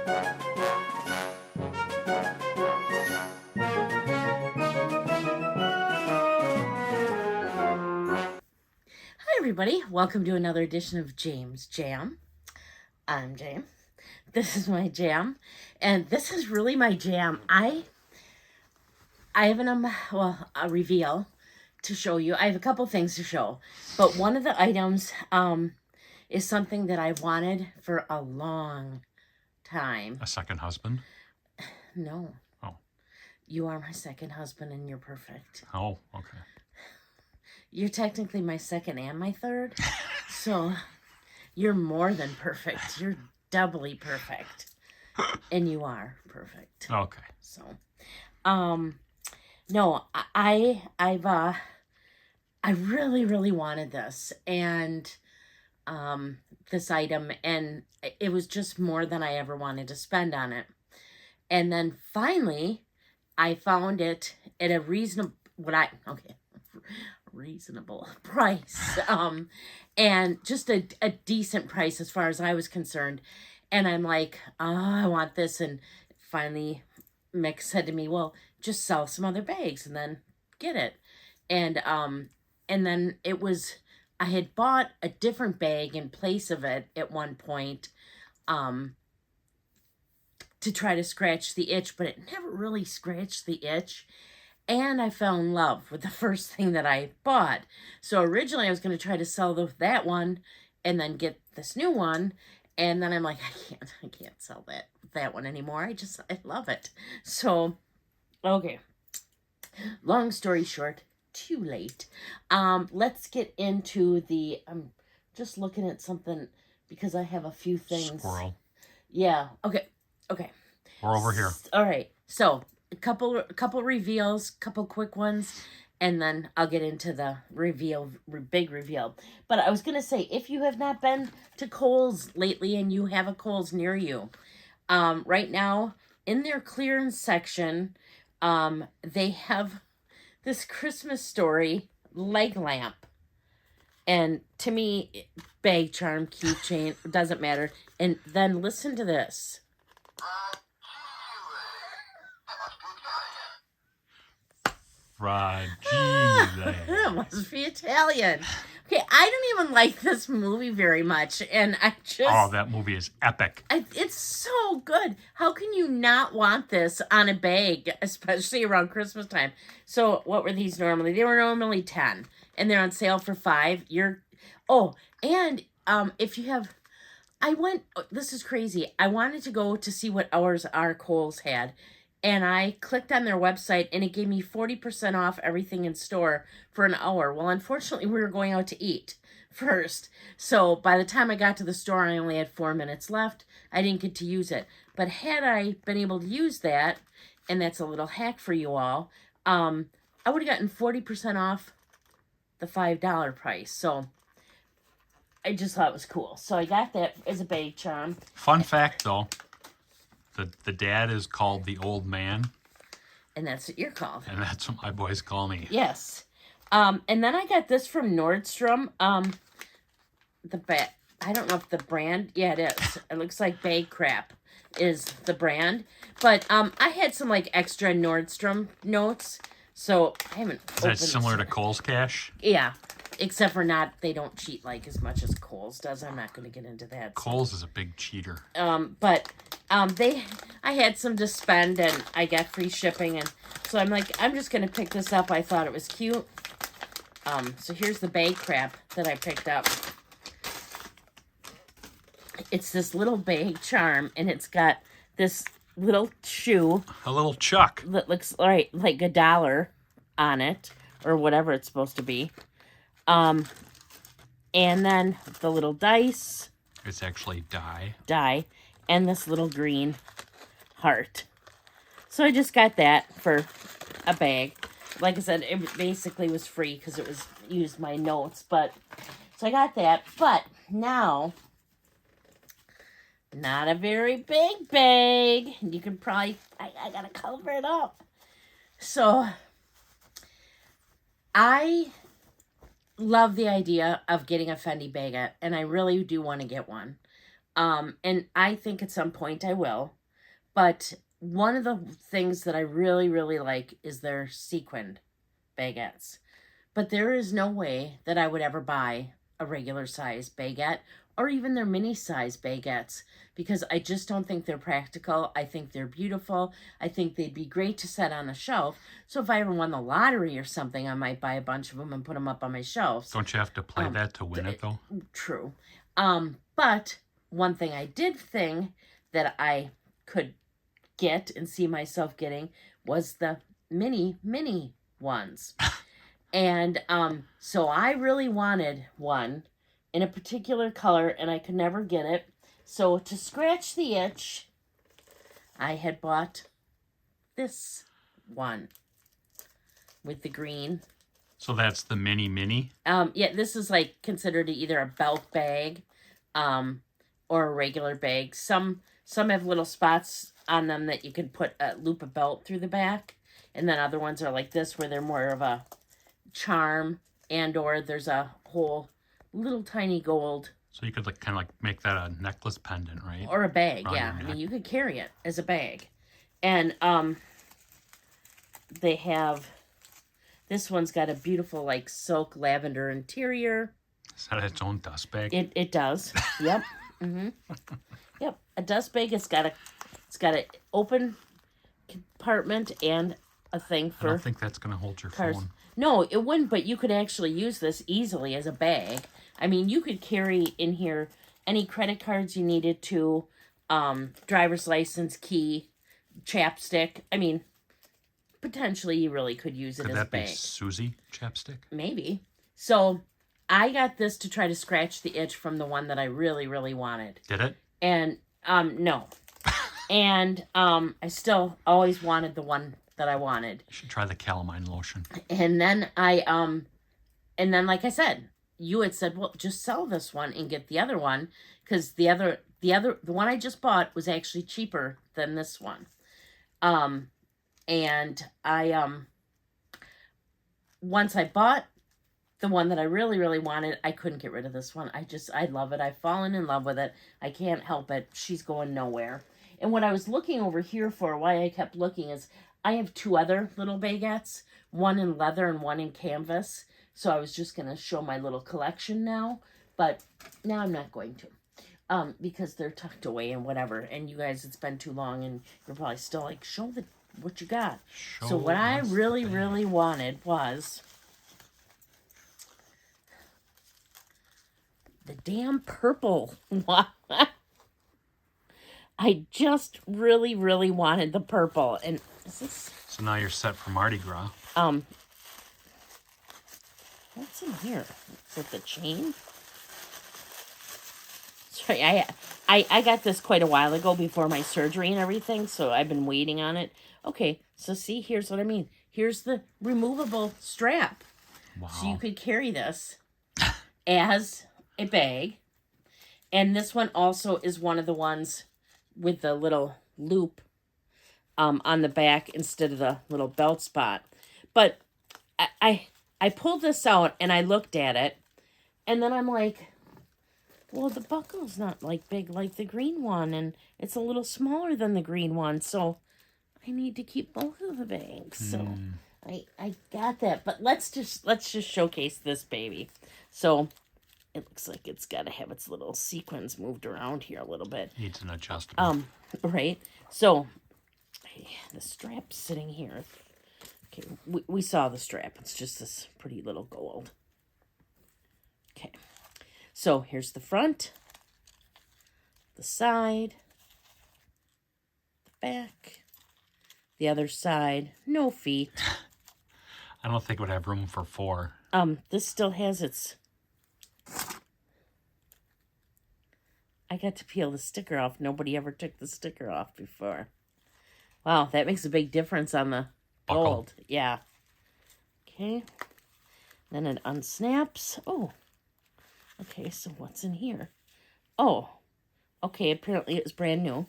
Hi everybody, welcome to another edition of James Jam. I'm Jam. This is my jam, and this is really my jam. I have a reveal to show you. I have a couple things to show, but one of the items is something that I've wanted for a long time. A second husband? No. Oh. You are my second husband and you're perfect. Oh, okay. You're technically my second and my third, so you're more than perfect. You're doubly perfect, and you are perfect. Okay. So, no, I really wanted this, and this item, and it was just more than I ever wanted to spend on it. And then finally, I found it at a reasonable price, and just a decent price as far as I was concerned. And I'm like, oh, I want this. And finally Mick said to me, well, just sell some other bags and then get it. And then I had bought a different bag in place of it at one point, to try to scratch the itch, but it never really scratched the itch. And I fell in love with the first thing that I bought. So originally I was going to try to sell that one and then get this new one. And then I'm like, I can't sell that one anymore. I love it. So, okay. Long story short, too late. Let's get into I'm just looking at something because I have a few things. Squirrel. Yeah. Okay. We're over here. All right. So, a couple reveals, couple quick ones, and then I'll get into the big reveal. But I was going to say, if you have not been to Kohl's lately and you have a Kohl's near you, right now in their clearance section, they have this Christmas Story leg lamp. And to me, bag charm, keychain, doesn't matter. And then listen to this. Fragile. It must be Italian. Okay, I don't even like this movie very much, and Oh, that movie is epic. It's so good. How can you not want this on a bag, especially around Christmas time? So, what were these normally? They were normally 10, and they're on sale for 5. If you have, this is crazy. I wanted to go to see what hours our Kohl's had. And I clicked on their website, and it gave me 40% off everything in store for an hour. Well, unfortunately, we were going out to eat first. So by the time I got to the store, I only had 4 minutes left. I didn't get to use it. But had I been able to use that, and that's a little hack for you all, I would have gotten 40% off the $5 price. So I just thought it was cool. So I got that as a bag charm. Fun fact, though. The dad is called the old man. And that's what you're called. And that's what my boys call me. Yes. And then I got this from Nordstrom. I don't know if the brand. Yeah, it is. It looks like Bag Crap is the brand. But I had some like extra Nordstrom notes. So I haven't Is that similar to Kohl's Cash? Yeah. Except for they don't cheat like as much as Kohl's does. I'm not going to get into that. Kohl's is a big cheater. I had some to spend and I got free shipping, and so I'm like, I'm just going to pick this up. I thought it was cute. So here's the bag crap that I picked up. It's this little bag charm, and it's got this little shoe. A little Chuck. That looks like $1 on it, or whatever it's supposed to be. And then the little dice. It's actually die. Die. And this little green heart. So I just got that for a bag. Like I said, it basically was free because it was used my notes. So I got that. But now, not a very big bag. You can probably, I gotta cover it up. So I love the idea of getting a Fendi baguette, and I really do want to get one. And I think at some point I will. But one of the things that I really, really like is their sequined baguettes. But there is no way that I would ever buy a regular size baguette or even their mini size baguettes because I just don't think they're practical. I think they're beautiful. I think they'd be great to set on a shelf. So if I ever won the lottery or something, I might buy a bunch of them and put them up on my shelves. Don't you have to play that to win it, though? True. But one thing I did think that I could get and see myself getting was the mini ones. And so I really wanted one in a particular color and I could never get it. So to scratch the itch, I had bought this one with the green. So that's the mini? Yeah, this is like considered either a belt bag or a regular bag. Some have little spots on them that you can put a loop of belt through the back. And then other ones are like this where they're more of a charm, and or there's a whole little tiny gold. So you could like kind of like make that a necklace pendant, right? Or a bag, Around yeah. your I mean, neck. you could carry it as a bag. And they have, this one's got a beautiful like silk lavender interior. Is that its own dust bag? It does. Yep. Yep. A dust bag. It's got an open compartment and a thing I for don't think that's going to hold your cars. phone. No, it wouldn't, but you could actually use this easily as a bag. I mean, you could carry in here any credit cards you needed to, driver's license, key, chapstick. I mean, potentially you really could use it Could as a that be bag. Susie chapstick? Maybe. So I got this to try to scratch the itch from the one that I really, really wanted. Did it? And, no. And, I still always wanted the one that I wanted. You should try the calamine lotion. And then like I said, you had said, well, just sell this one and get the other one. Because the one I just bought was actually cheaper than this one. And once I bought the one that I really, really wanted, I couldn't get rid of this one. I love it. I've fallen in love with it. I can't help it. She's going nowhere. And what I was looking over here for, why I kept looking, is I have two other little baguettes, one in leather and one in canvas. So I was just going to show my little collection now, but now I'm not going to, because they're tucked away and whatever. And you guys, it's been too long and you're probably still like, show what you got. So what I really, really wanted was the damn purple one. I just really, really wanted the purple. And is this... So now you're set for Mardi Gras. What's in here? Is it the chain? Sorry, I got this quite a while ago before my surgery and everything, so I've been waiting on it. Okay, so see, here's what I mean. Here's the removable strap. Wow. So you could carry this as a bag. And this one also is one of the ones with the little loop on the back instead of the little belt spot. But I pulled this out and I looked at it, and then I'm like, well, the buckle's not like big like the green one, and it's a little smaller than the green one, so I need to keep both of the bags. So I got that. But let's just showcase this baby. So it looks like it's got to have its little sequins moved around here a little bit. Needs an adjustment. Right. So the strap's sitting here. Okay, we saw the strap. It's just this pretty little gold. Okay. So here's the front, the side, the back, the other side, no feet. I don't think it would have room for 4. This still has its... I got to peel the sticker off. Nobody ever took the sticker off before. Wow, that makes a big difference on the Buckle. gold. Yeah. Okay. Then it unsnaps. Oh. Okay, so what's in here? Oh. Okay, apparently it was brand new.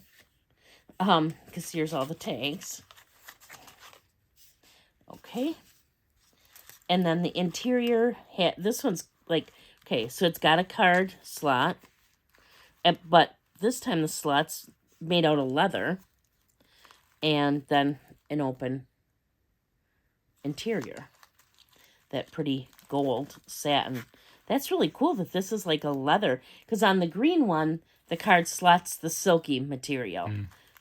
Because here's all the tags. Okay. And then the interior, this one's like, okay, so it's got a card slot. But this time the slots made out of leather, and then an open interior. That pretty gold satin. That's really cool that this is like a leather, because on the green one, the card slots the silky material.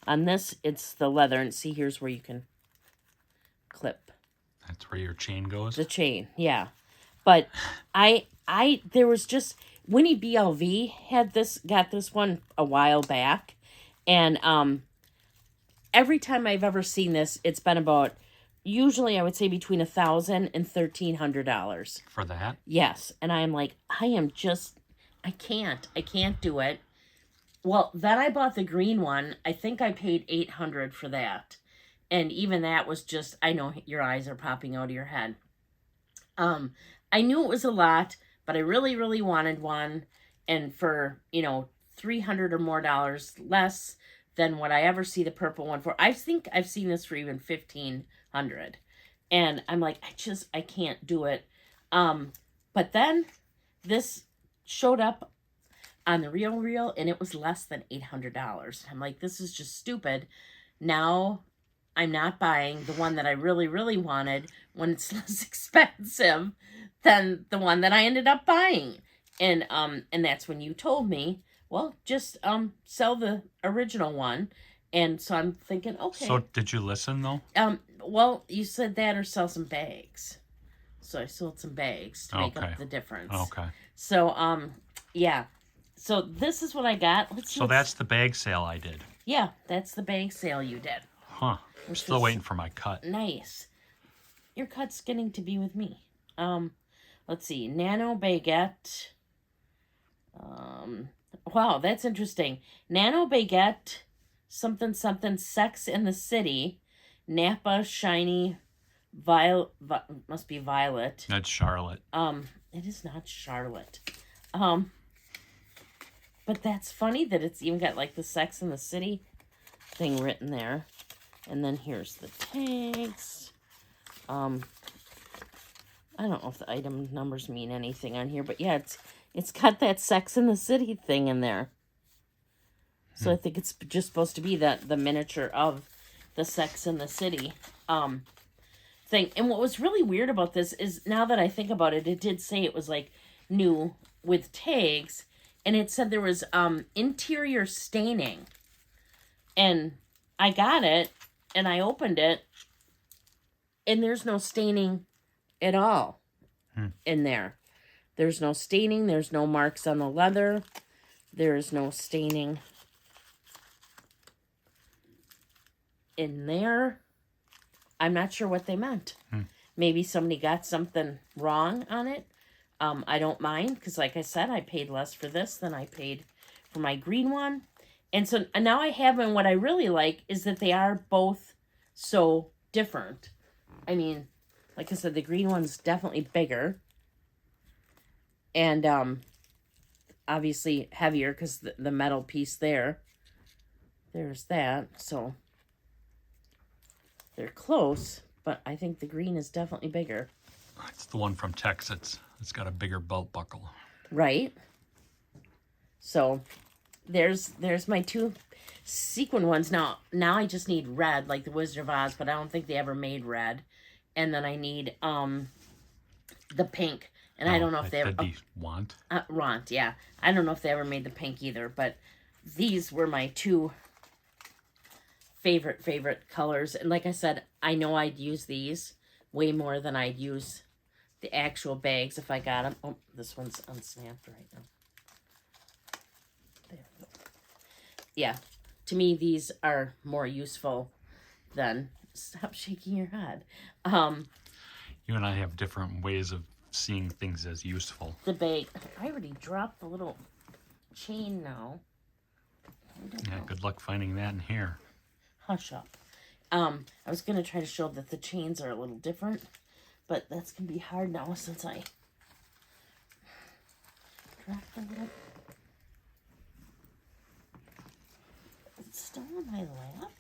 On this, it's the leather, and see, here's where you can clip. That's where your chain goes? The chain, yeah. But there was just, Winnie BLV got this one a while back, and every time I've ever seen this, it's been about, usually I would say between $1,000 and $1,300. For that? Yes, and I'm like, I can't do it. Well, then I bought the green one. I think I paid $800 for that. And even that was just, I know your eyes are popping out of your head. I knew it was a lot, but I really, really wanted one. And for, $300 or more dollars than what I ever see the purple one for. I think I've seen this for even $1,500. And I'm like, I can't do it. But then this showed up on the Real, and it was less than $800. I'm like, this is just stupid. Now I'm not buying the one that I really, really wanted when it's less expensive than the one that I ended up buying. And that's when you told me, well, just sell the original one. And so I'm thinking, okay. So did you listen though? Well, you said that or sell some bags. So I sold some bags to make up the difference. Okay. So yeah. So this is what I got. So that's the bag sale I did. Yeah, that's the bag sale you did. Huh. I'm still waiting for my cut. Nice. Your cut's getting to be with me. Let's see. Nano baguette. Wow, that's interesting. Nano baguette, something, Sex in the City, Napa shiny, must be violet. That's Charlotte. It is not Charlotte. But that's funny that it's even got like the Sex in the City thing written there. And then here's the tags. I don't know if the item numbers mean anything on here, but yeah, it's got that Sex in the City thing in there. So I think it's just supposed to be the miniature of the Sex in the City thing. And what was really weird about this is, now that I think about it, it did say it was like new with tags, and it said there was interior staining. And I got it, and I opened it, and there's no staining at all in there. There's no staining. There's no marks on the leather. There's no staining in there. I'm not sure what they meant. Maybe somebody got something wrong on it. I don't mind, because like I said, I paid less for this than I paid for my green one. And so now I have, and what I really like is that they are both so different. I mean, like I said, the green one's definitely bigger. And obviously heavier, because the metal piece there's that. So they're close, but I think the green is definitely bigger. It's the one from Texas. It's got a bigger belt buckle. Right. So there's my two sequin ones. Now I just need red, like the Wizard of Oz, but I don't think they ever made red. And then I need the pink. And I don't know if they ever... Want? Want, yeah. I don't know if they ever made the pink either, but these were my two favorite colors. And like I said, I know I'd use these way more than I'd use the actual bags if I got them. Oh, this one's unsnapped right now. There we go. Yeah, to me, these are more useful than... Stop shaking your head. You and I have different ways of seeing things as useful. The bag. I already dropped the little chain now. Yeah, good luck finding that in here. Hush up. I was going to try to show that the chains are a little different, but that's going to be hard now since I dropped the little... Is it still on my lap?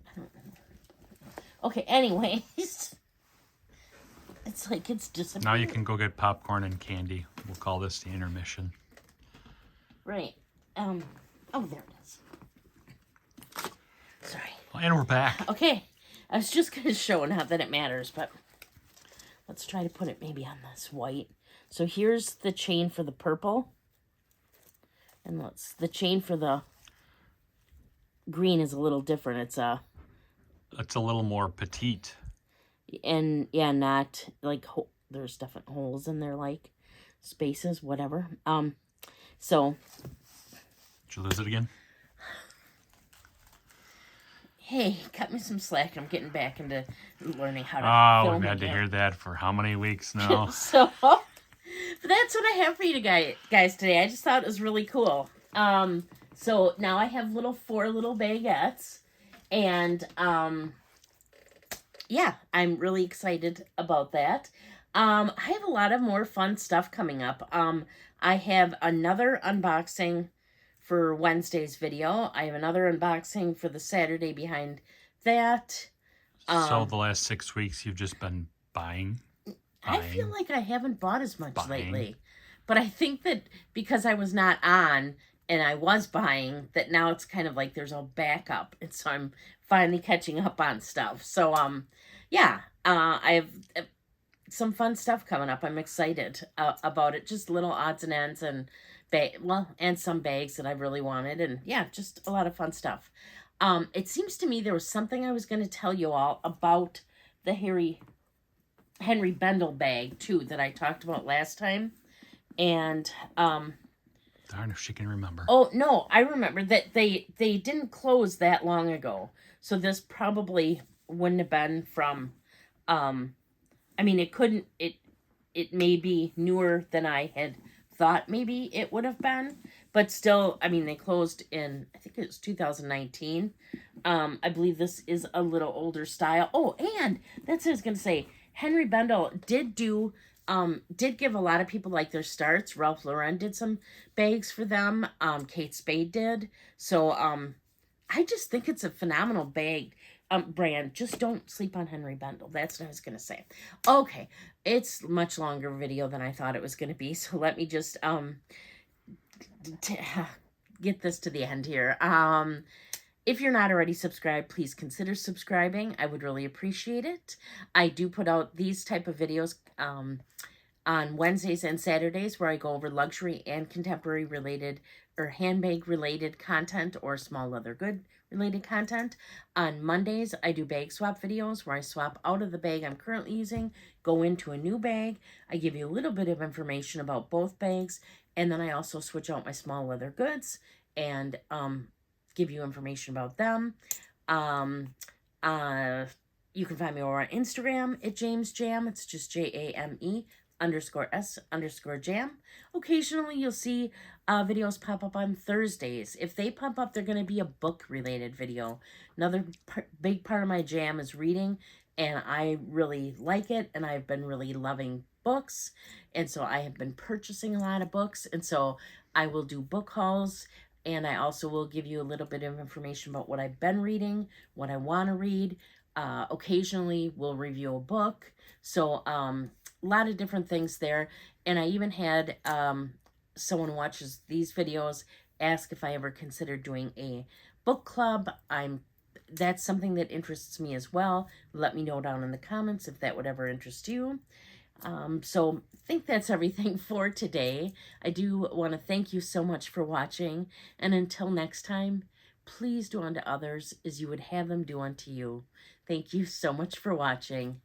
I don't know. Okay, anyways. It's like it's disappeared. Now you can go get popcorn and candy. We'll call this the intermission. Right. Oh, there it is. Sorry. And we're back. Okay. I was just going to show, not that it matters, but let's try to put it maybe on this white. So here's the chain for the purple. And the chain for the green is a little different. It's a little more petite. And yeah, not like there's different holes in there, like spaces, whatever. So Did you lose it again? Hey, cut me some slack. I'm getting back into learning how to Oh, film we've had to hear that for how many weeks now? So, but that's what I have for you guys today. I just thought it was really cool. So now I have 4 little baguettes, and yeah, I'm really excited about that. I have a lot of more fun stuff coming up. I have another unboxing for Wednesday's video. I have another unboxing for the Saturday behind that. So the last 6 weeks you've just been buying? I feel like I haven't bought as much lately. But I think that because I was not on and I was buying, that now it's kind of like there's a backup. And so I'm finally catching up on stuff. So, yeah, I have some fun stuff coming up. I'm excited about it. Just little odds and ends and and some bags that I really wanted, and yeah, just a lot of fun stuff. It seems to me there was something I was going to tell you all about the Henry Bendel bag too that I talked about last time, and darn if she can remember. Oh no, I remember that they didn't close that long ago, so this probably wouldn't have been from. I mean, it couldn't. It may be newer than I had thought maybe it would have been, but still, I mean, they closed in, I think it was 2019. I believe this is a little older style. Oh, and that's what I was going to say. Henry Bendel did give a lot of people like their starts. Ralph Lauren did some bags for them. Kate Spade did. So, I just think it's a phenomenal bag. Brand. Just don't sleep on Henry Bendel. That's what I was going to say. Okay. It's a much longer video than I thought it was going to be. So let me just get this to the end here. If you're not already subscribed, please consider subscribing. I would really appreciate it. I do put out these type of videos on Wednesdays and Saturdays where I go over luxury and contemporary related or handbag related content or small leather good related content. On Mondays, I do bag swap videos where I swap out of the bag I'm currently using, go into a new bag. I give you a little bit of information about both bags, and then I also switch out my small leather goods and give you information about them. You can find me over on Instagram at James Jam. It's just JAME_S_Jam. Occasionally, you'll see videos pop up on Thursdays. If they pop up, they're going to be a book-related video. Another big part of my jam is reading, and I really like it, and I've been really loving books, and so I have been purchasing a lot of books, and so I will do book hauls, and I also will give you a little bit of information about what I've been reading, what I want to read. Occasionally, we'll review a book, so a lot of different things there, and I even had someone watches these videos ask if I ever considered doing a book club. That's something that interests me as well. Let me know down in the comments if that would ever interest you. So I think that's everything for today. I do want to thank you so much for watching, and until next time, please do unto others as you would have them do unto you. Thank you so much for watching.